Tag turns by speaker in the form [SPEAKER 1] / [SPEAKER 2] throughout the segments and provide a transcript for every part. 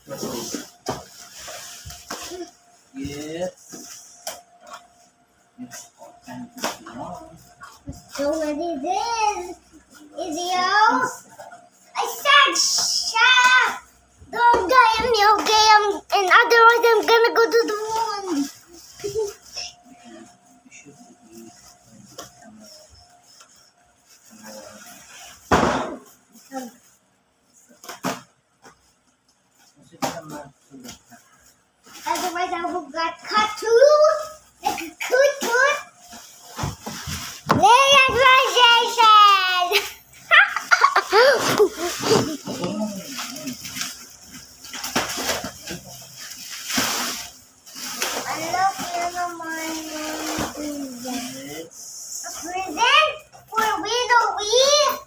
[SPEAKER 1] What's this? Yes. It's all kind of long.
[SPEAKER 2] So what is this? Is yours? I said shut. Don't get me, okay? And otherwise I'm gonna go to the moon.
[SPEAKER 1] You should be
[SPEAKER 2] Otherwise I will get cut too. Like a coot. Present for Widow Wee.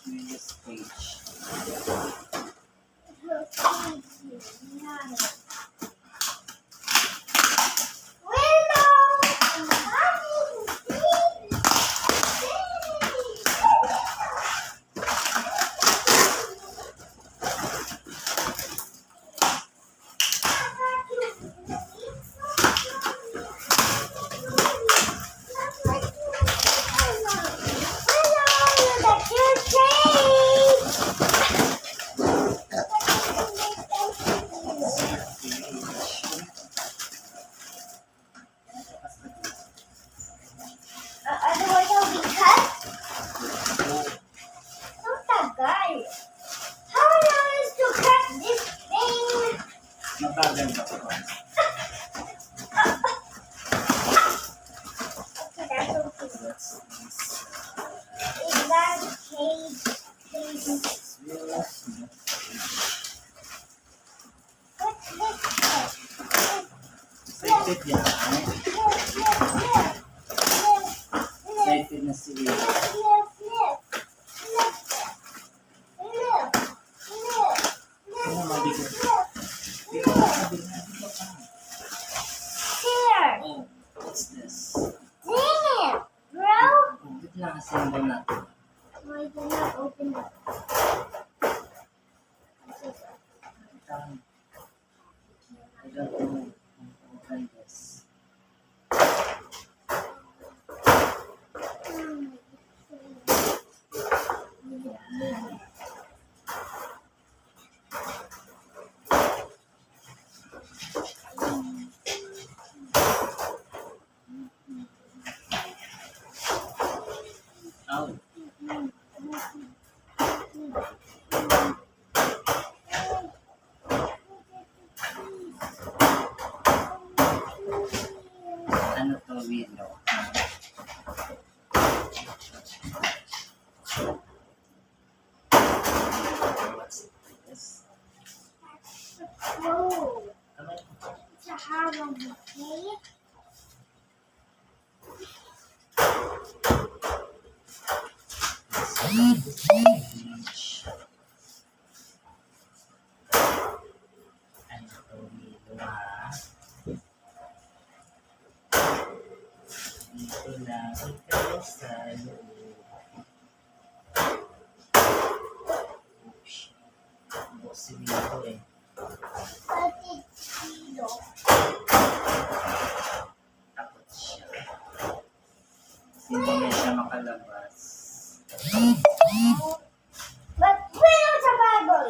[SPEAKER 1] Venus page.
[SPEAKER 2] Otherwise I'll be cut. So tagal. How long is to cut this thing?
[SPEAKER 1] Mabagal ba ito?
[SPEAKER 2] Okay, that's okay.
[SPEAKER 1] That's nice.
[SPEAKER 2] Is that cage? Please. What's this?
[SPEAKER 1] Excited yan. Excited na si Will. Ano mabigat? Dito ka, dito ka.
[SPEAKER 2] Here.
[SPEAKER 1] Oh, what's this?
[SPEAKER 2] Dang it, bro.
[SPEAKER 1] Oh, wait lang, assemble natin.
[SPEAKER 2] Why did not open it?
[SPEAKER 1] I don't know how to open this. Oh, ano to, Willow? What's this?
[SPEAKER 2] Whoa.
[SPEAKER 1] Ano?
[SPEAKER 2] It's a horror movie.
[SPEAKER 1] Beach. Ano to, Willow, ha? Dito lang ikaw sa loob. Oops. Si Willow eh.
[SPEAKER 2] But it's Cheeto.
[SPEAKER 1] Takot siya. Hindi na siya makalabas.
[SPEAKER 2] But Willow's a Bible.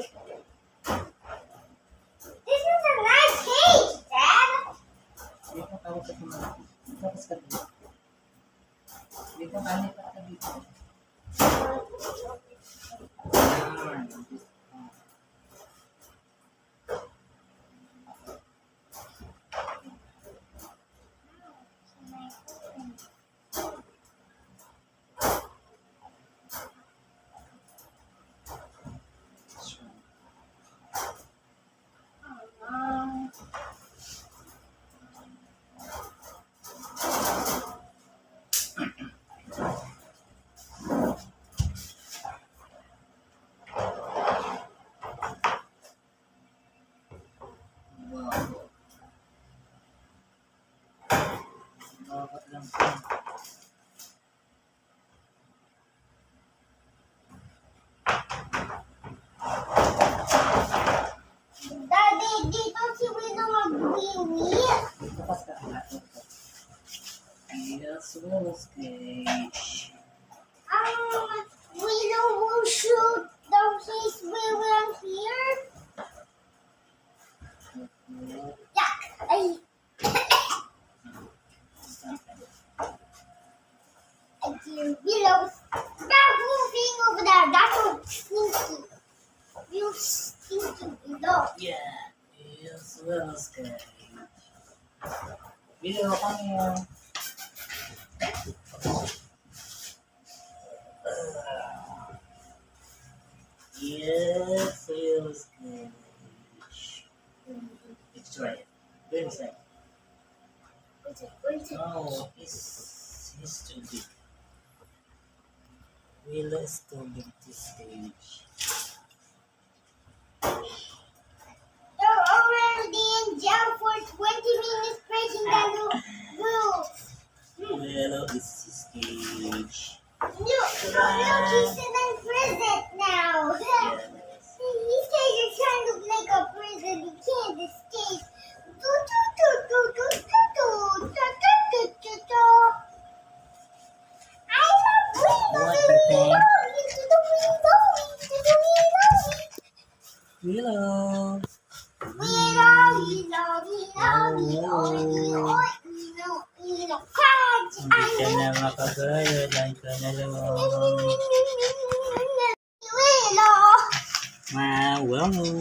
[SPEAKER 2] This is a nice cage, Dad.
[SPEAKER 1] Dito tawag sa mga. Tapos ka dito. Dito kanit ka dito. Yan.
[SPEAKER 2] Daddy, dito si Willow magwiwi.
[SPEAKER 1] Bukas ka. Yes, Willow's cage.
[SPEAKER 2] Willow will shoot the his Willow here. Yuck! I hear Willow. Stop moving over there. That's so sneaky. You stinky Willow.
[SPEAKER 1] Yeah, yes, Willow's cage. Willow, come here. Yes, Willow's cage. It's right. Where is that?
[SPEAKER 2] Where's it?
[SPEAKER 1] No, he's too big. Willow is too big this stage.
[SPEAKER 2] You're already in jail for 20 minutes breaking the rules.
[SPEAKER 1] Willow is his cage.
[SPEAKER 2] Look, he's in prison now.
[SPEAKER 1] Yes.
[SPEAKER 2] His cage is kind of like a prison. He can't escape.
[SPEAKER 1] What do you think? Willow. Hindi ka na makagaya. Dahil ka na lang. Wow.
[SPEAKER 2] Willow.